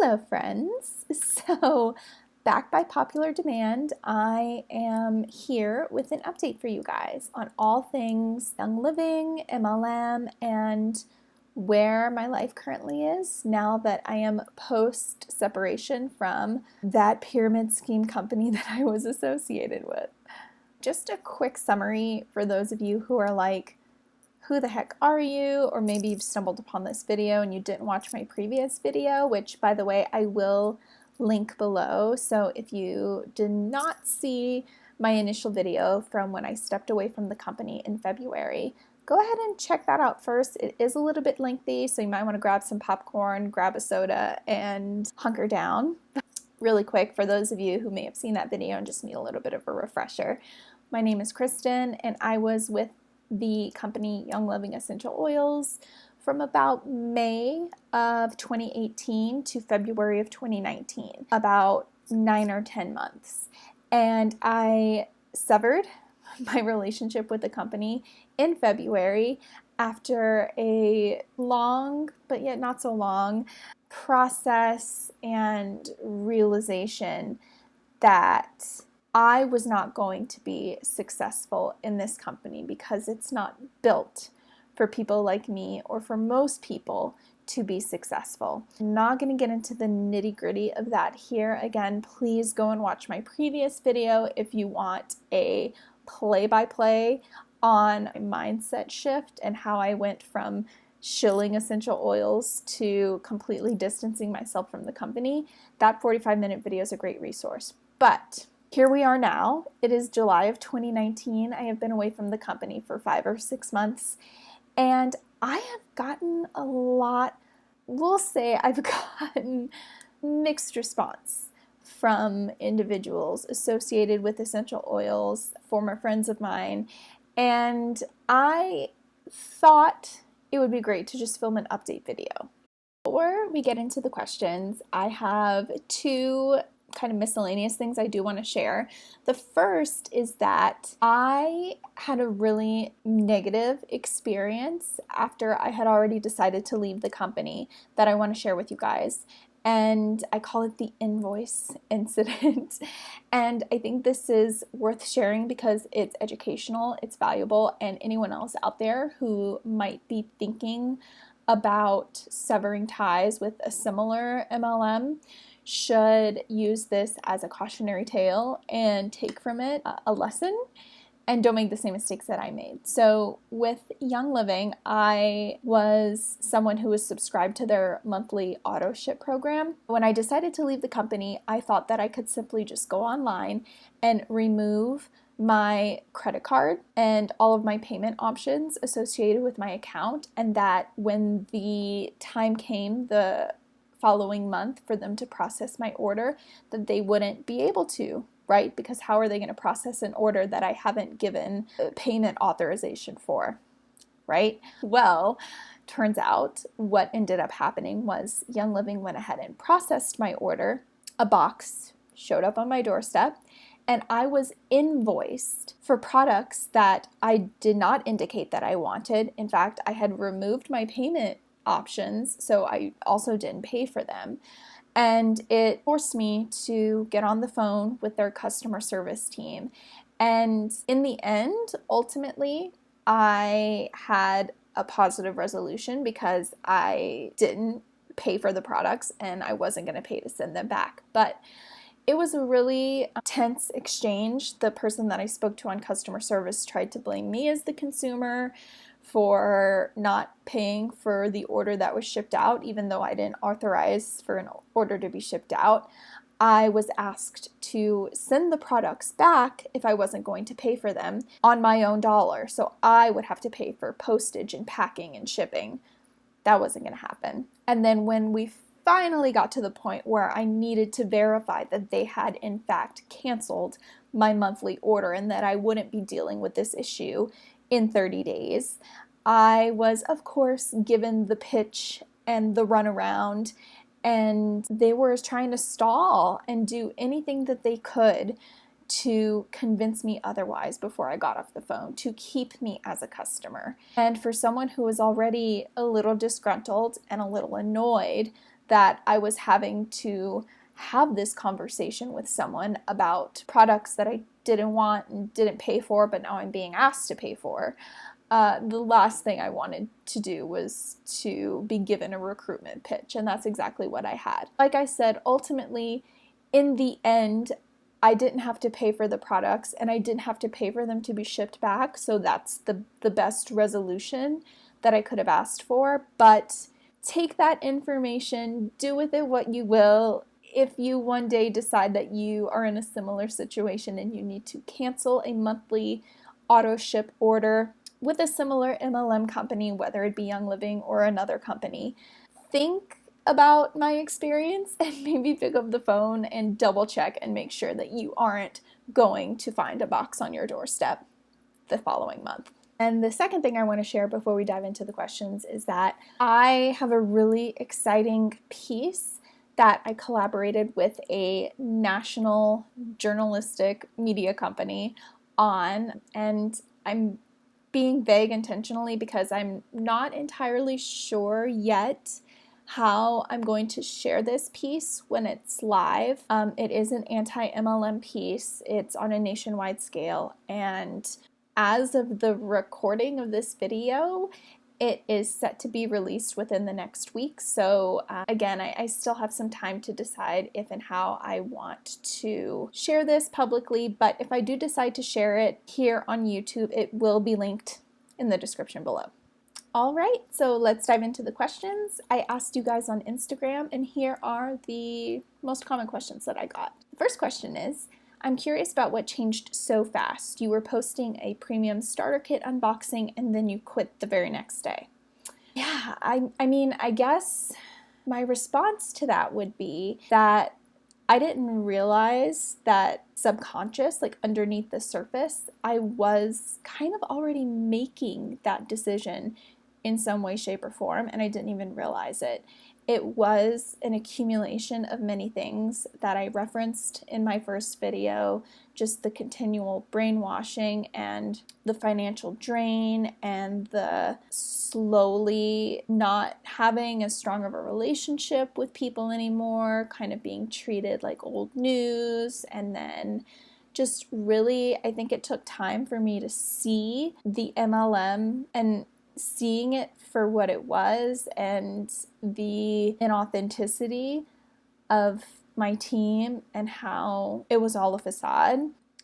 Hello, friends. So, back by popular demand, I am here with an update for you guys on all things Young Living, MLM, and where my life currently is now that I am post-separation from that pyramid scheme company that I was associated with. Just a quick summary for those of you who are like, who the heck are you? Or maybe you've stumbled upon this video and you didn't watch my previous video, which, by the way, I will link below. So if you did not see my initial video from when I stepped away from the company in February, go ahead and check that out first. It is a little bit lengthy, so you might want to grab some popcorn, grab a soda, and hunker down. Really quick, for those of you who may have seen that video and just need a little bit of a refresher, my name is Kristen, and I was with the company Young Living Essential Oils from about May of 2018 to February of 2019, about 9 or 10 months. And I severed my relationship with the company in February after a long, but yet not so long, process and realization that I was not going to be successful in this company because it's not built for people like me or for most people to be successful. I'm not going to get into the nitty-gritty of that here. Again, please go and watch my previous video if you want a play-by-play on my mindset shift and how I went from shilling essential oils to completely distancing myself from the company. That 45-minute video is a great resource. But here we are now. It is July of 2019. I have been away from the company for 5 or 6 months, and I have gotten a lot, we'll say I've gotten mixed response from individuals associated with essential oils, former friends of mine, and I thought it would be great to just film an update video. Before we get into the questions, I have two kind of miscellaneous things I do want to share. The first is that I had a really negative experience after I had already decided to leave the company that I want to share with you guys. And I call it the invoice incident. And I think this is worth sharing because it's educational, it's valuable, and anyone else out there who might be thinking about severing ties with a similar MLM should use this as a cautionary tale and take from it a lesson and don't make the same mistakes that I made. So with Young Living, I was someone who was subscribed to their monthly auto ship program. When I decided to leave the company, I thought that I could simply just go online and remove my credit card and all of my payment options associated with my account, and that when the time came, the following month, for them to process my order, that they wouldn't be able to, right? Because how are they going to process an order that I haven't given payment authorization for, right? Well, turns out what ended up happening was Young Living went ahead and processed my order. A box showed up on my doorstep, and I was invoiced for products that I did not indicate that I wanted. In fact, I had removed my payment options, so I also didn't pay for them. And it forced me to get on the phone with their customer service team. And in the end, ultimately, I had a positive resolution because I didn't pay for the products and I wasn't going to pay to send them back. But it was a really tense exchange. The person that I spoke to on customer service tried to blame me as the consumer for not paying for the order that was shipped out, even though I didn't authorize for an order to be shipped out. I was asked to send the products back if I wasn't going to pay for them on my own dollar. So I would have to pay for postage and packing and shipping. That wasn't going to happen. And then when we finally got to the point where I needed to verify that they had in fact canceled my monthly order and that I wouldn't be dealing with this issue in 30 days, I was, of course, given the pitch and the runaround, and they were trying to stall and do anything that they could to convince me otherwise before I got off the phone, to keep me as a customer. And for someone who was already a little disgruntled and a little annoyed that I was having to have this conversation with someone about products that I didn't want and didn't pay for, but now I'm being asked to pay for. The last thing I wanted to do was to be given a recruitment pitch, and that's exactly what I had. Like I said, ultimately, in the end, I didn't have to pay for the products, and I didn't have to pay for them to be shipped back, so that's the best resolution that I could have asked for. But take that information, do with it what you will. If you one day decide that you are in a similar situation and you need to cancel a monthly auto ship order with a similar MLM company, whether it be Young Living or another company, think about my experience and maybe pick up the phone and double check and make sure that you aren't going to find a box on your doorstep the following month. And the second thing I want to share before we dive into the questions is that I have a really exciting piece that I collaborated with a national journalistic media company on, and I'm being vague intentionally because I'm not entirely sure yet how I'm going to share this piece when it's live. It is an anti-MLM piece. It's on a nationwide scale, and as of the recording of this video, it is set to be released within the next week. So again, I still have some time to decide if and how I want to share this publicly, but if I do decide to share it here on YouTube, it will be linked in the description below. All right, so let's dive into the questions. I asked you guys on Instagram, and here are the most common questions that I got. The first question is, I'm curious about what changed so fast. You were posting a premium starter kit unboxing and then you quit the very next day. Yeah, I mean, I guess my response to that would be that I didn't realize that subconscious, like underneath the surface, I was kind of already making that decision in some way, shape, or form, and I didn't even realize it. It was an accumulation of many things that I referenced in my first video, just the continual brainwashing and the financial drain and the slowly not having as strong of a relationship with people anymore, kind of being treated like old news, and then just really, I think it took time for me to see the MLM and seeing it for what it was and the inauthenticity of my team and how it was all a facade.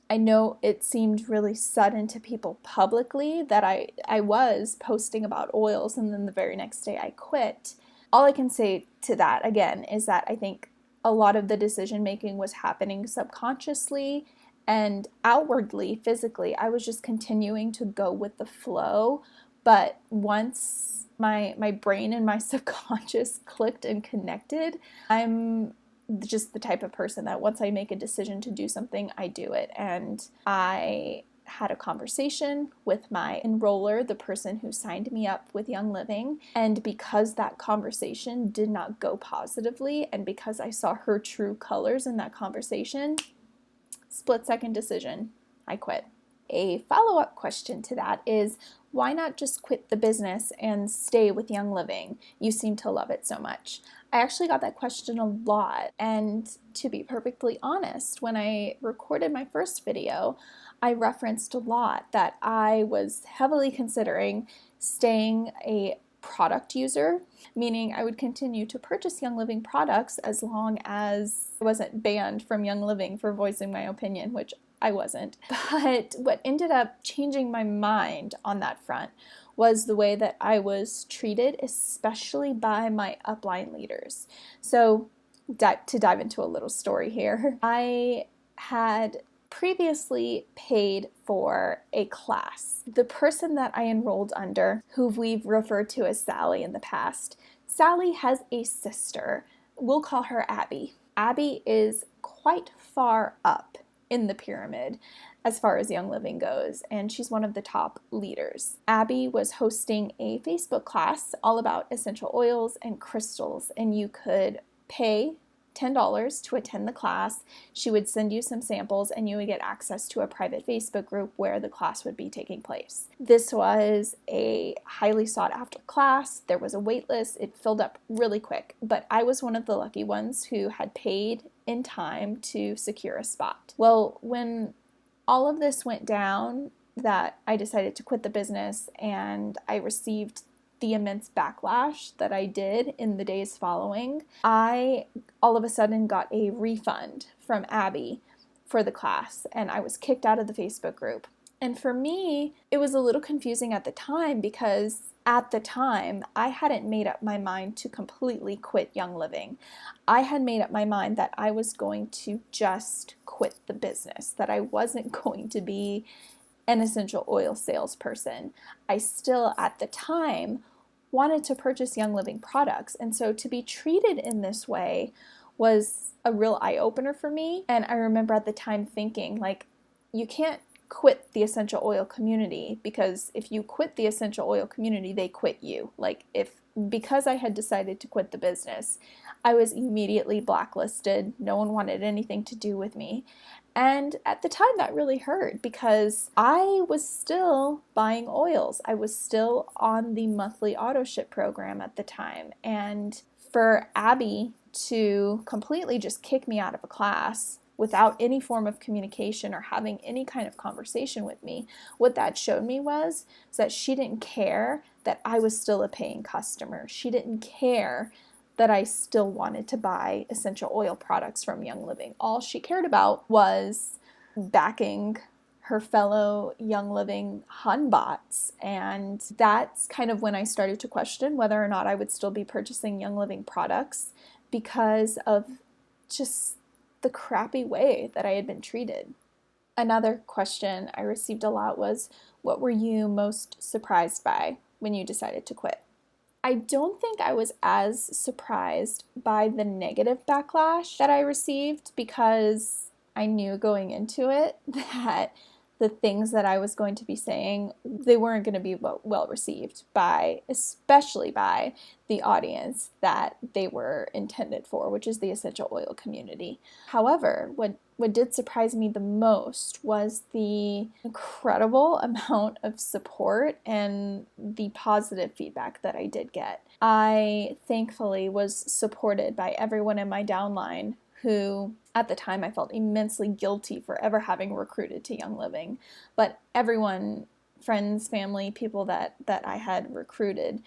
I know it seemed really sudden to people publicly that I was posting about oils and then the very next day I quit. All I can say to that, again, is that I think a lot of the decision making was happening subconsciously, and outwardly, physically, I was just continuing to go with the flow. But once my brain and my subconscious clicked and connected, I'm just the type of person that once I make a decision to do something, I do it. And I had a conversation with my enroller, the person who signed me up with Young Living. And because that conversation did not go positively, and because I saw her true colors in that conversation, split-second decision, I quit. A follow-up question to that is, why not just quit the business and stay with Young Living? You seem to love it so much. I actually got that question a lot, and to be perfectly honest, when I recorded my first video, I referenced a lot that I was heavily considering staying a product user, meaning I would continue to purchase Young Living products as long as I wasn't banned from Young Living for voicing my opinion, which I wasn't. But what ended up changing my mind on that front was the way that I was treated, especially by my upline leaders. So to dive into a little story here, I had previously paid for a class. The person that I enrolled under, who we've referred to as Sally in the past, Sally has a sister. We'll call her Abby. Abby is quite far up in the pyramid as far as Young Living goes, and she's one of the top leaders. Abby was hosting a Facebook class all about essential oils and crystals, and you could pay $10 to attend the class. She would send you some samples and you would get access to a private Facebook group where the class would be taking place. This was a highly sought after class. There was a wait list. It filled up really quick, but I was one of the lucky ones who had paid in time to secure a spot. Well, when all of this went down, that I decided to quit the business and I received the immense backlash that I did in the days following, I all of a sudden got a refund from Abby for the class, and I was kicked out of the Facebook group. And for me, it was a little confusing at the time because at the time, I hadn't made up my mind to completely quit Young Living. I had made up my mind that I was going to just quit the business, that I wasn't going to be an essential oil salesperson. I still, at the time, wanted to purchase Young Living products. And so to be treated in this way was a real eye-opener for me. And I remember at the time thinking, like, you can't quit the essential oil community, because if you quit the essential oil community, they quit you. Because I had decided to quit the business, I was immediately blacklisted. No one wanted anything to do with me. And at the time, that really hurt because I was still buying oils. I was still on the monthly auto ship program at the time. And for Abby to completely just kick me out of a class without any form of communication or having any kind of conversation with me, what that showed me was that she didn't care that I was still a paying customer. She didn't care that I still wanted to buy essential oil products from Young Living. All she cared about was backing her fellow Young Living Hunbots. And that's kind of when I started to question whether or not I would still be purchasing Young Living products because of just the crappy way that I had been treated. Another question I received a lot was, what were you most surprised by when you decided to quit? I don't think I was as surprised by the negative backlash that I received because I knew going into it that the things that I was going to be saying, they weren't going to be well received especially by the audience that they were intended for, which is the essential oil community. However, what did surprise me the most was the incredible amount of support and the positive feedback that I did get. I thankfully was supported by everyone in my downline who, at the time, I felt immensely guilty for ever having recruited to Young Living. But everyone, friends, family, people that I had recruited,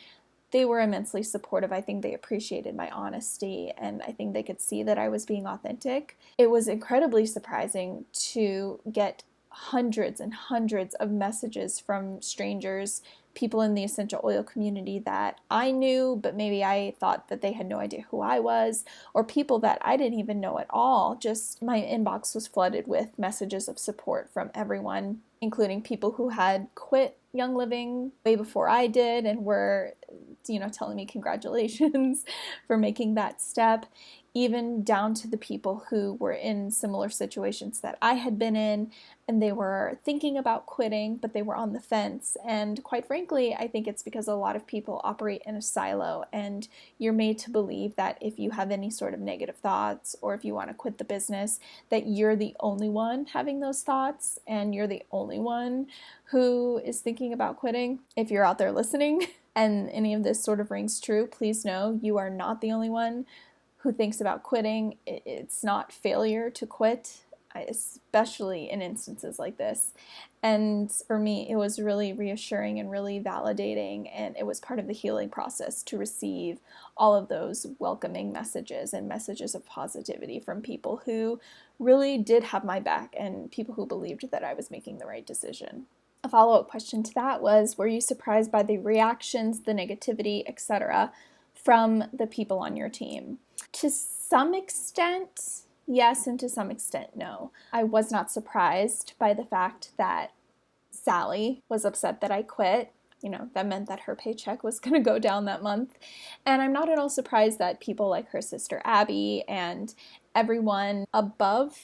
they were immensely supportive. I think they appreciated my honesty, and I think they could see that I was being authentic. It was incredibly surprising to get hundreds and hundreds of messages from strangers, people in the essential oil community that I knew, but maybe I thought that they had no idea who I was, or people that I didn't even know at all. Just my inbox was flooded with messages of support from everyone, including people who had quit Young Living way before I did and were, telling me congratulations for making that step, even down to the people who were in similar situations that I had been in, and they were thinking about quitting, but they were on the fence. And quite frankly, I think it's because a lot of people operate in a silo, and you're made to believe that if you have any sort of negative thoughts, or if you want to quit the business, that you're the only one having those thoughts, and you're the only one who is thinking about quitting. If you're out there listening and any of this sort of rings true, please know you are not the only one who thinks about quitting. It's not failure to quit, especially in instances like this. And for me, it was really reassuring and really validating, and it was part of the healing process to receive all of those welcoming messages and messages of positivity from people who really did have my back and people who believed that I was making the right decision. A follow-up question to that was, were you surprised by the reactions, the negativity, etc., from the people on your team? To some extent, yes, and to some extent, no. I was not surprised by the fact that Sally was upset that I quit. That meant that her paycheck was going to go down that month. And I'm not at all surprised that people like her sister Abby and everyone above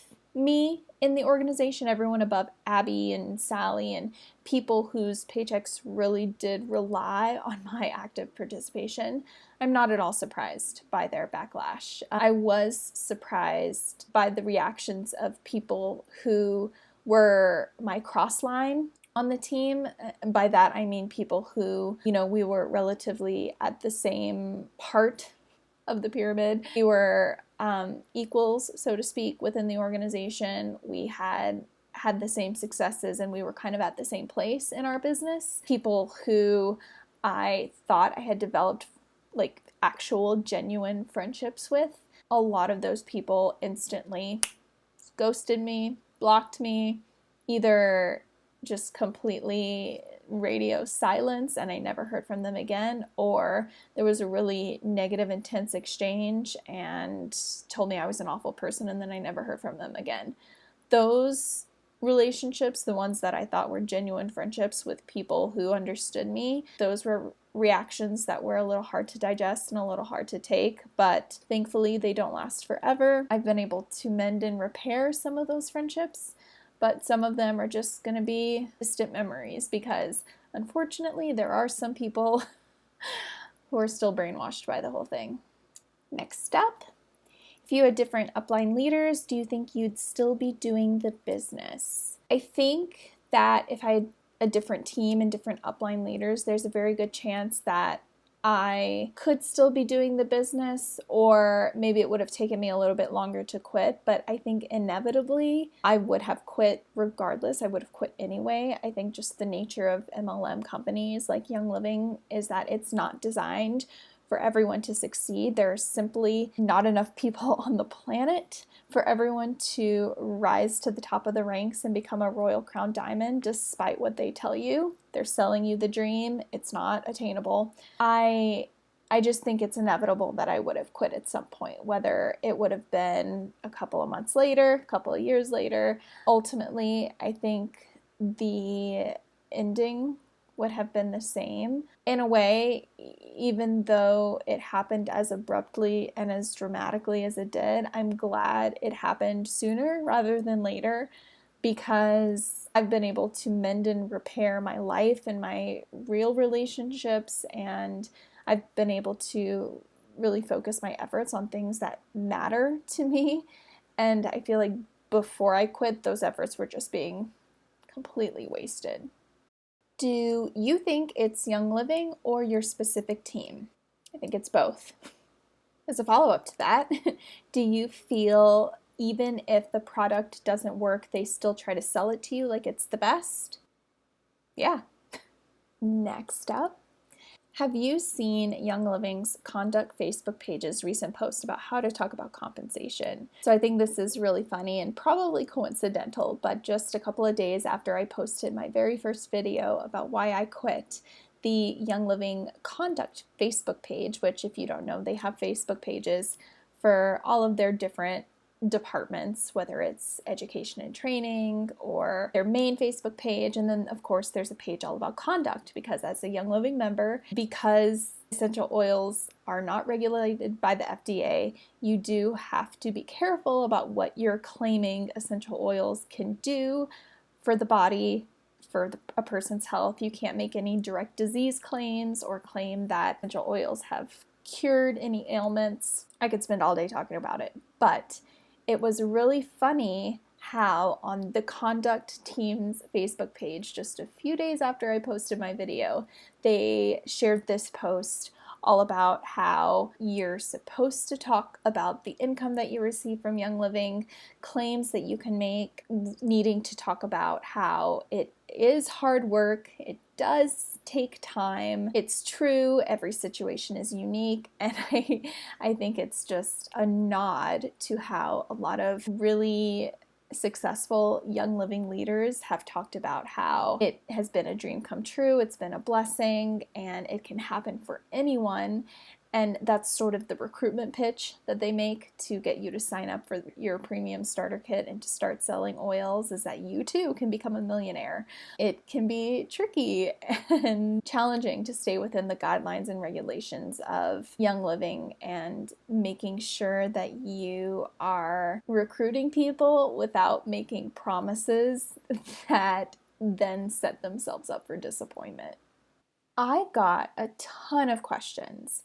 me in the organization, everyone above Abby and Sally and people whose paychecks really did rely on my active participation, I'm not at all surprised by their backlash. I was surprised by the reactions of people who were my cross line on the team. By that, I mean people who, we were relatively at the same part of the pyramid. We were equals, so to speak, within the organization. We had the same successes and we were kind of at the same place in our business. People who I thought I had developed like actual genuine friendships with. A lot of those people instantly ghosted me, blocked me, either just completely radio silence and I never heard from them again, or there was a really negative, intense exchange and told me I was an awful person and then I never heard from them again. Those relationships, the ones that I thought were genuine friendships with people who understood me, those were reactions that were a little hard to digest and a little hard to take, but thankfully they don't last forever. I've been able to mend and repair some of those friendships, but some of them are just going to be distant memories because unfortunately there are some people who are still brainwashed by the whole thing. Next up, if you had different upline leaders, do you think you'd still be doing the business? I think that if I had a different team and different upline leaders, there's a very good chance that I could still be doing the business, or maybe it would have taken me a little bit longer to quit, but I think inevitably I would have quit regardless. I would have quit anyway. I think just the nature of MLM companies like Young Living is that it's not designed for everyone to succeed. There are simply not enough people on the planet for everyone to rise to the top of the ranks and become a Royal Crown Diamond, despite what they tell you. They're selling you the dream. It's not attainable. I just think it's inevitable that I would have quit at some point, whether it would have been a couple of months later, a couple of years later. Ultimately, I think the ending would have been the same. In a way, even though it happened as abruptly and as dramatically as it did, I'm glad it happened sooner rather than later, because I've been able to mend and repair my life and my real relationships, and I've been able to really focus my efforts on things that matter to me. And I feel like before I quit, those efforts were just being completely wasted. Do you think it's Young Living or your specific team? I think it's both. As a follow-up to that, do you feel even if the product doesn't work, they still try to sell it to you like it's the best? Yeah. Next up, have you seen Young Living's Conduct Facebook page's recent post about how to talk about compensation? So I think this is really funny and probably coincidental, but just a couple of days after I posted my very first video about why I quit, the Young Living Conduct Facebook page, which if you don't know, they have Facebook pages for all of their different departments, whether it's education and training or their main Facebook page. And then of course there's a page all about conduct, because as a Young Living member, because essential oils are not regulated by the FDA, you do have to be careful about what you're claiming essential oils can do for the body, for a person's health. You can't make any direct disease claims or claim that essential oils have cured any ailments. I could spend all day talking about it, but it was really funny how on the Conduct team's Facebook page, just a few days after I posted my video, they shared this post all about how you're supposed to talk about the income that you receive from Young Living, claims that you can make, needing to talk about how it is hard work, it does take time. It's true, every situation is unique, and I think it's just a nod to how a lot of really successful Young Living leaders have talked about how it has been a dream come true, it's been a blessing, and it can happen for anyone. And that's sort of the recruitment pitch that they make to get you to sign up for your premium starter kit and to start selling oils, is that you too can become a millionaire. It can be tricky and challenging to stay within the guidelines and regulations of Young Living and making sure that you are recruiting people without making promises that then set themselves up for disappointment. I got a ton of questions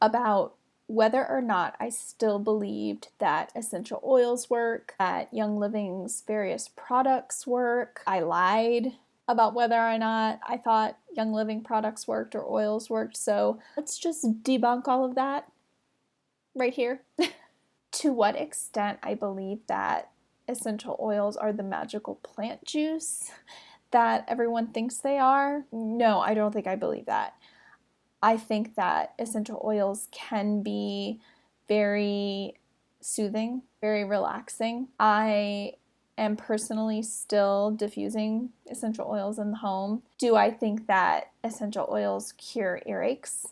about whether or not I still believed that essential oils work, that Young Living's various products work. I lied about whether or not I thought Young Living products worked or oils worked. So let's just debunk all of that right here. To what extent I believe that essential oils are the magical plant juice that everyone thinks they are? No, I don't think I believe that. I think that essential oils can be very soothing, very relaxing. I am personally still diffusing essential oils in the home. Do I think that essential oils cure earaches?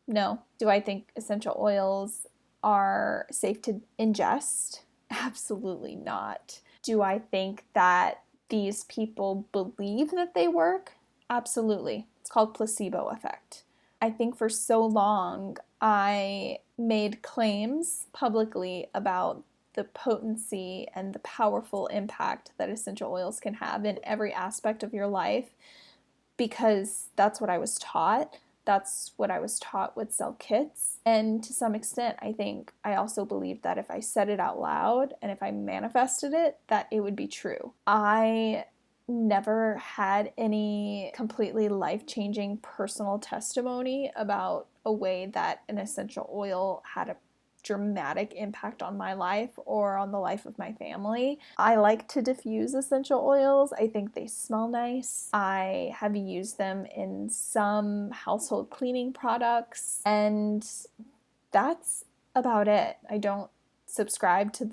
No. Do I think essential oils are safe to ingest? Absolutely not. Do I think that these people believe that they work? Absolutely. It's called placebo effect. I think for so long I made claims publicly about the potency and the powerful impact that essential oils can have in every aspect of your life because that's what I was taught. That's what I was taught would sell kits. And to some extent, I think I also believed that if I said it out loud and if I manifested it, that it would be true. I never had any completely life-changing personal testimony about a way that an essential oil had a dramatic impact on my life or on the life of my family. I like to diffuse essential oils. I think they smell nice. I have used them in some household cleaning products, and that's about it. I don't subscribe to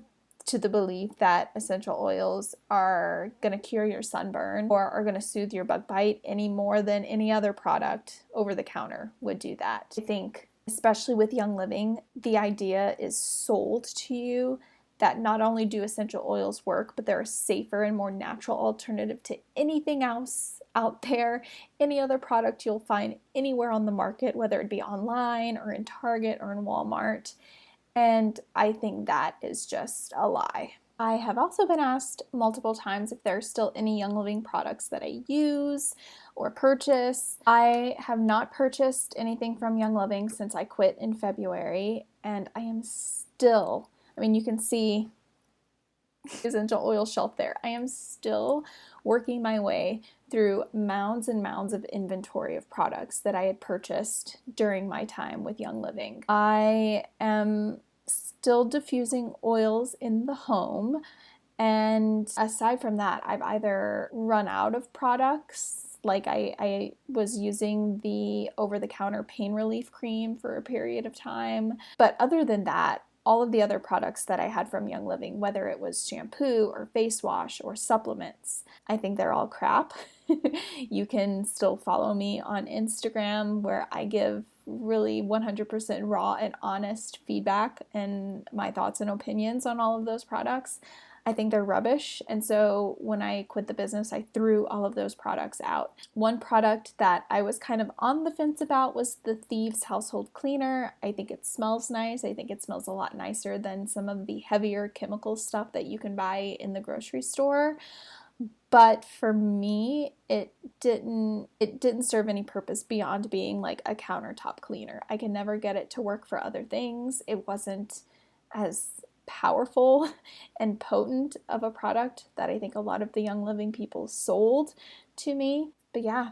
the belief that essential oils are going to cure your sunburn or are going to soothe your bug bite any more than any other product over the counter would do that. I think, especially with Young Living, the idea is sold to you that not only do essential oils work, but they're a safer and more natural alternative to anything else out there, any other product you'll find anywhere on the market, whether it be online or in Target or in Walmart. And I think that is just a lie. I have also been asked multiple times if there are still any Young Living products that I use or purchase. I have not purchased anything from Young Living since I quit in February, and I am still, you can see the essential oil shelf there. I am still working my way through mounds and mounds of inventory of products that I had purchased during my time with Young Living. I am still diffusing oils in the home, and aside from that, I've either run out of products, like I was using the over-the-counter pain relief cream for a period of time, but other than that, all of the other products that I had from Young Living, whether it was shampoo or face wash or supplements, I think they're all crap. You can still follow me on Instagram, where I give really 100% raw and honest feedback and my thoughts and opinions on all of those products. I think they're rubbish, and so when I quit the business, I threw all of those products out. One product that I was kind of on the fence about was the Thieves Household Cleaner. I think it smells nice. I think it smells a lot nicer than some of the heavier chemical stuff that you can buy in the grocery store. But for me, it didn't serve any purpose beyond being like a countertop cleaner. I could never get it to work for other things. It wasn't as powerful and potent of a product that I think a lot of the Young Living people sold to me. But yeah,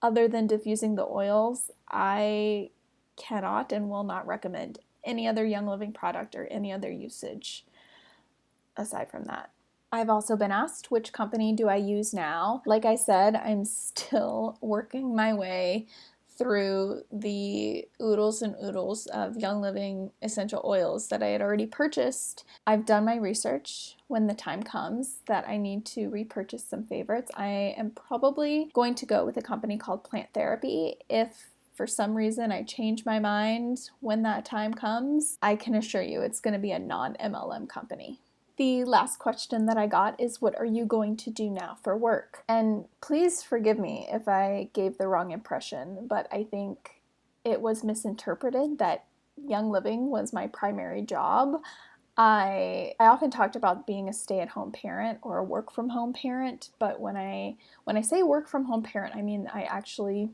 other than diffusing the oils, I cannot and will not recommend any other Young Living product or any other usage aside from that. I've also been asked, which company do I use now? Like I said, I'm still working my way through the oodles and oodles of Young Living essential oils that I had already purchased. I've done my research. When the time comes that I need to repurchase some favorites, I am probably going to go with a company called Plant Therapy. If for some reason I change my mind when that time comes, I can assure you it's going to be a non-MLM company. The last question that I got is, what are you going to do now for work? And please forgive me if I gave the wrong impression, but I think it was misinterpreted that Young Living was my primary job. I often talked about being a stay-at-home parent or a work-from-home parent, but when I say work-from-home parent, I mean I actually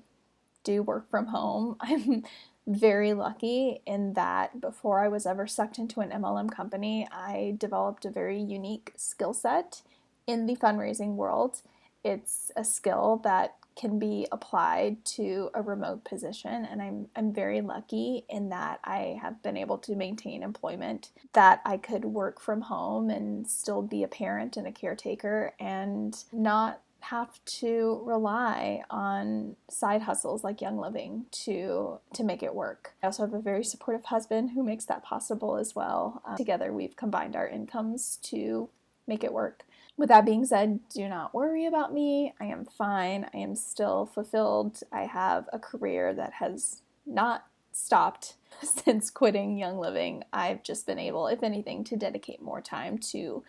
do work from home. I'm very lucky in that before I was ever sucked into an MLM company, I developed a very unique skill set in the fundraising world. It's a skill that can be applied to a remote position, and I'm very lucky in that I have been able to maintain employment, that I could work from home and still be a parent and a caretaker and not have to rely on side hustles like Young Living to make it work. I also have a very supportive husband who makes that possible as well. Together we've combined our incomes to make it work. With that being said, do not worry about me. I am fine. I am still fulfilled. I have a career that has not stopped since quitting Young Living. I've just been able, if anything, to dedicate more time to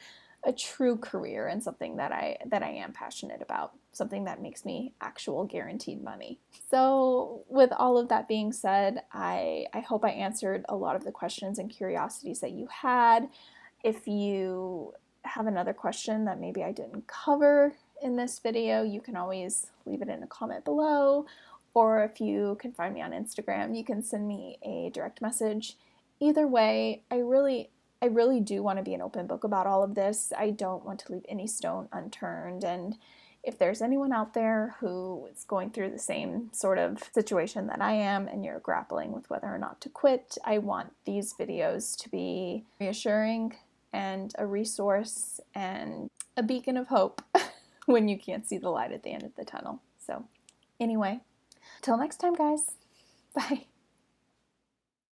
a true career and something that I am passionate about, something that makes me actual guaranteed money. So with all of that being said, I hope I answered a lot of the questions and curiosities that you had. If you have another question that maybe I didn't cover in this video, you can always leave it in a comment below, or if you can find me on Instagram, you can send me a direct message. Either way, I really do want to be an open book about all of this. I don't want to leave any stone unturned, and if there's anyone out there who is going through the same sort of situation that I am and you're grappling with whether or not to quit, I want these videos to be reassuring and a resource and a beacon of hope when you can't see the light at the end of the tunnel. So anyway, till next time, guys. Bye.